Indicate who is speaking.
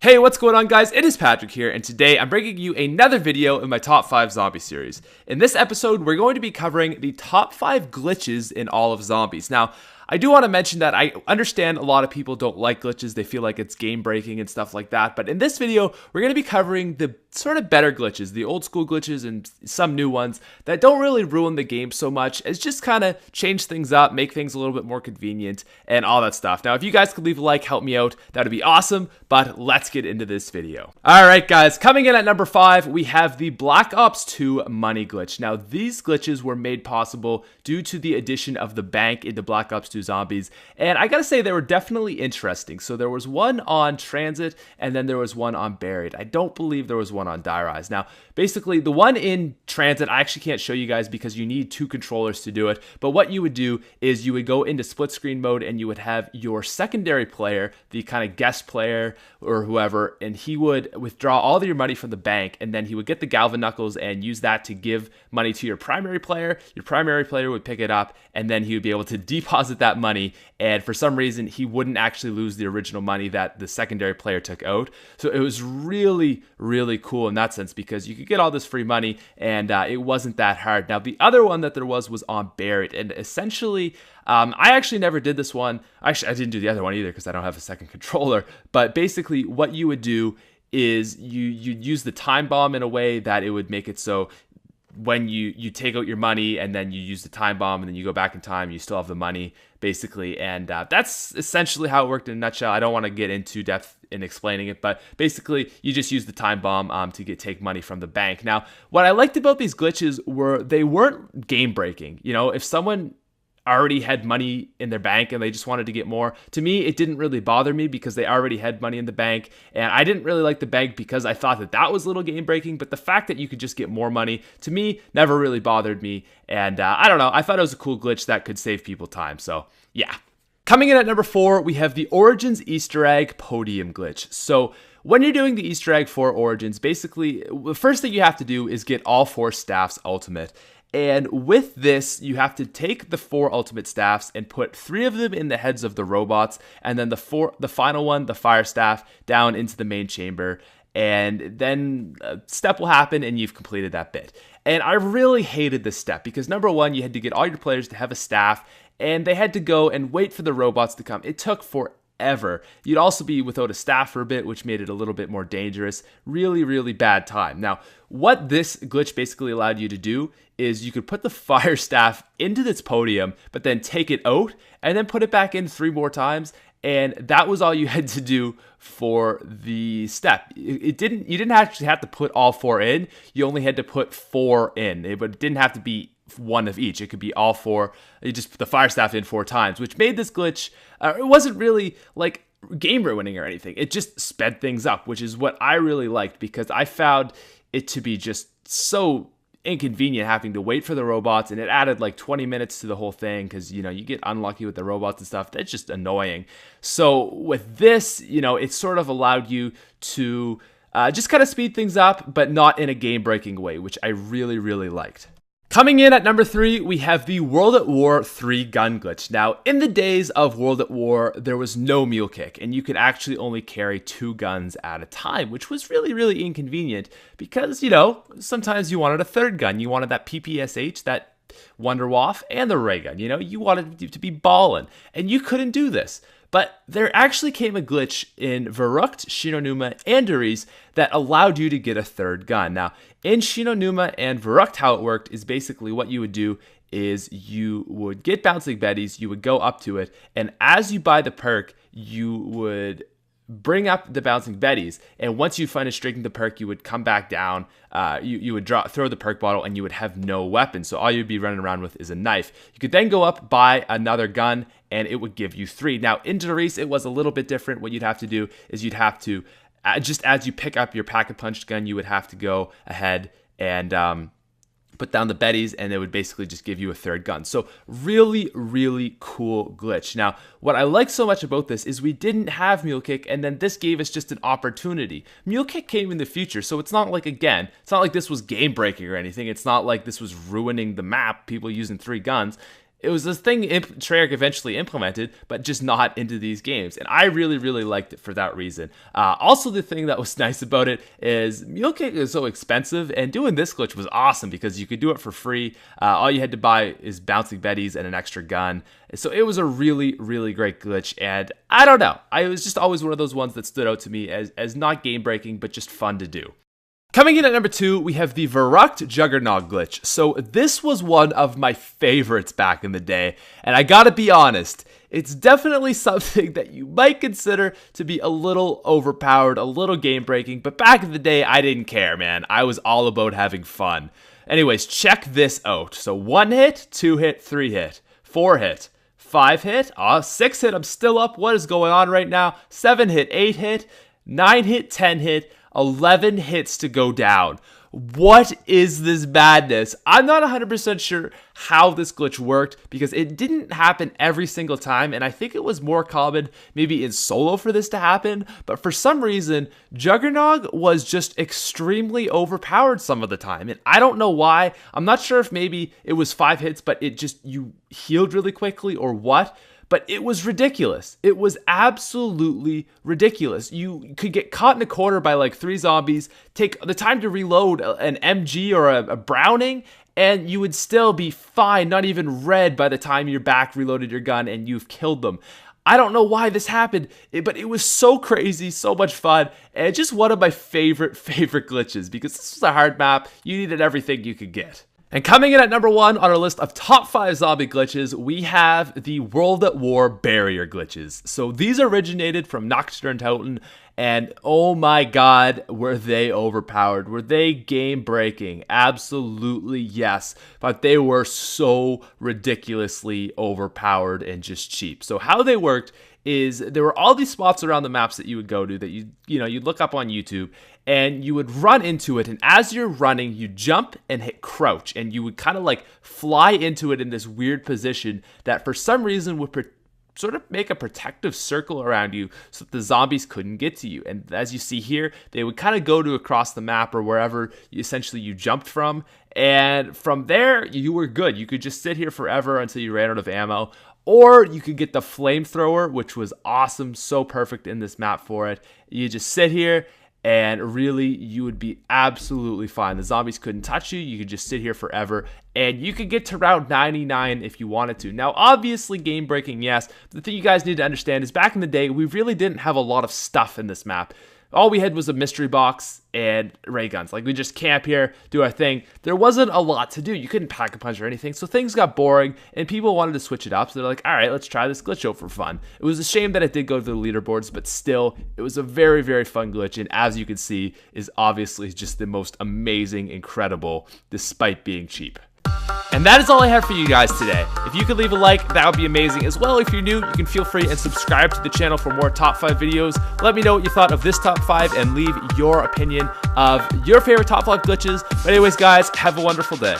Speaker 1: Hey, what's going on, guys? It is Patrick here, and today I'm bringing you another video in my top 5 zombie series. In this episode, we're going to be covering the top 5 glitches in all of zombies. Now, I do want to mention that I understand a lot of people don't like glitches, they feel like it's game breaking and stuff like that, but in this video, we're going to be covering the sort of better glitches, the old school glitches and some new ones that don't really ruin the game so much as just kind of change things up, make things a little bit more convenient, and all that stuff. Now, if you guys could leave a like, help me out, that would be awesome, but let's get into this video. Alright guys, coming in at number 5, we have the Black Ops 2 money glitch. Now, these glitches were made possible due to the addition of the bank into Black Ops 2 Zombies, and I gotta say they were definitely interesting. So there was one on Transit, and then there was one on Buried. I don't believe there was one on Die Rise. Now, basically, the one in Transit, I actually can't show you guys because you need 2 controllers to do it, but what you would do is you would go into split screen mode and you would have your secondary player, the kind of guest player or whoever, and he would withdraw all of your money from the bank, and then he would get the Galvin Knuckles and use that to give money to your primary player. Your primary player would pick it up, and then he would be able to deposit that money, and for some reason he wouldn't actually lose the original money that the secondary player took out. So it was really cool in that sense because you could get all this free money, and it wasn't that hard. Now, the other one that there was on Buried, and essentially I actually never did this one. Actually, I didn't do the other one either because I don't have a second controller, but basically what you would do is you'd use the time bomb in a way that it would make it so when you take out your money and then you use the time bomb and then you go back in time, you still have the money, basically. And that's essentially how it worked in a nutshell. I don't want to get into depth in explaining it, but basically you just use the time bomb to take money from the bank. Now, what I liked about these glitches were they weren't game breaking. You know, if someone already had money in their bank and they just wanted to get more, to me it didn't really bother me because they already had money in the bank, and I didn't really like the bank because I thought that was a little game breaking, but the fact that you could just get more money, to me, never really bothered me. And I don't know, I thought it was a cool glitch that could save people time. So yeah. Coming in at number 4, we have the Origins Easter egg podium glitch. So when you're doing the Easter egg for Origins, basically the first thing you have to do is get all 4 staffs ultimate. And with this, you have to take the 4 ultimate staffs and put 3 of them in the heads of the robots, and then the final one, the fire staff, down into the main chamber. And then a step will happen and you've completed that bit. And I really hated this step because number 1, you had to get all your players to have a staff, and they had to go and wait for the robots to come. It took forever. You'd also be without a staff for a bit, which made it a little bit more dangerous. Really bad time. Now, what this glitch basically allowed you to do is you could put the fire staff into its podium, but then take it out and then put it back in 3 more times. And that was all you had to do for the step. You didn't actually have to put all 4 in. You only had to put 4 in. It didn't have to be 1 of each. It could be all 4. You just put the fire staff in 4 times, which made this glitch, it wasn't really like game ruining or anything. It just sped things up, which is what I really liked because I found it to be just so inconvenient having to wait for the robots, and it added like 20 minutes to the whole thing because, you know, you get unlucky with the robots and stuff. That's just annoying. So with this, you know, it sort of allowed you to just kind of speed things up, but not in a game-breaking way, which I really liked. Coming in at number 3, we have the World at War 3 gun glitch. Now, in the days of World at War, there was no mule kick, and you could actually only carry 2 guns at a time, which was really inconvenient because, you know, sometimes you wanted a 3rd gun. You wanted that PPSH, that Wonder Waff, and the ray gun. You know, you wanted it to be ballin', and you couldn't do this. But there actually came a glitch in Verrückt, Shinonuma, and Doris that allowed you to get a 3rd gun. Now, in Shinonuma and Verrückt, how it worked is basically what you would do is you would get Bouncing Betties, you would go up to it, and as you buy the perk, you would bring up the Bouncing Betties, and once you finished drinking the perk, you would come back down, you would throw the perk bottle, and you would have no weapon, so all you'd be running around with is a knife. You could then go up, buy another gun, and it would give you 3. Now, in Doris, it was a little bit different. What you'd have to do is you'd have to, just as you pick up your pack-a-punch gun, you would have to go ahead and put down the Betties, and it would basically just give you a 3rd gun. So really cool glitch. Now, what I like so much about this is we didn't have Mule Kick, and then this gave us just an opportunity. Mule Kick came in the future, so it's not like, again, it's not like this was game breaking or anything. It's not like this was ruining the map, people using 3 guns. it was this thing Treyarch eventually implemented, but just not into these games. And I really, really liked it for that reason. Also, the thing that was nice about it is Mule Kick is so expensive, and doing this glitch was awesome because you could do it for free. All you had to buy is bouncing betties and an extra gun. So it was a really, really great glitch. And I don't know, it was just always one of those ones that stood out to me as not game breaking, but just fun to do. Coming in at number 2, we have the Verrucht Juggernaut glitch. So this was one of my favorites back in the day, and I gotta be honest, it's definitely something that you might consider to be a little overpowered, a little game-breaking, but back in the day, I didn't care, man. I was all about having fun. Anyways, check this out. So 1 hit, 2 hit, 3 hit, 4 hit, 5 hit, 6 hit, I'm still up. What is going on right now? 7 hit, 8 hit, 9 hit, 10 hit, 11 hits to go down. What is this madness? I'm not 100% sure how this glitch worked because it didn't happen every single time, and I think it was more common maybe in solo for this to happen, but for some reason, Juggernog was just extremely overpowered some of the time, and I don't know why. I'm not sure if maybe it was 5 hits, but you healed really quickly or what. But it was ridiculous. It was absolutely ridiculous. You could get caught in a corner by like 3 zombies, take the time to reload an MG or a Browning, and you would still be fine, not even red by the time you're back, reloaded your gun, and you've killed them. I don't know why this happened, but it was so crazy, so much fun, and just one of my favorite glitches because this was a hard map. You needed everything you could get. And coming in at number 1 on our list of top 5 zombie glitches, we have the World at War barrier glitches. So these originated from Nocturntoten, and oh my god, were they overpowered. Were they game breaking? Absolutely yes, but they were so ridiculously overpowered and just cheap. So how they worked is there were all these spots around the maps that you would go to that you'd look up on YouTube, and you would run into it, and as you're running, you jump and hit crouch, and you would kind of like fly into it in this weird position that for some reason would sort of make a protective circle around you so that the zombies couldn't get to you. And as you see here, they would kind of go to across the map or wherever essentially you jumped from, and from there you were good. You could just sit here forever until you ran out of ammo. Or you could get the flamethrower, which was awesome, so perfect in this map for it. You just sit here, and really, you would be absolutely fine. The zombies couldn't touch you. You could just sit here forever, and you could get to round 99 if you wanted to. Now, obviously, game breaking, yes. But the thing you guys need to understand is back in the day, we really didn't have a lot of stuff in this map. All we had was a mystery box and ray guns. Like, we just camp here, do our thing. There wasn't a lot to do. You couldn't pack a punch or anything, so things got boring, and people wanted to switch it up, so they're like, all right, let's try this glitch out for fun. It was a shame that it did go to the leaderboards, but still, it was a very, very fun glitch, and as you can see, is obviously just the most amazing, incredible, despite being cheap. And that is all I have for you guys today. If you could leave a like, that would be amazing. As well, if you're new, you can feel free and subscribe to the channel for more top 5 videos. Let me know what you thought of this top 5 and leave your opinion of your favorite top 5 glitches. But anyways, guys, have a wonderful day.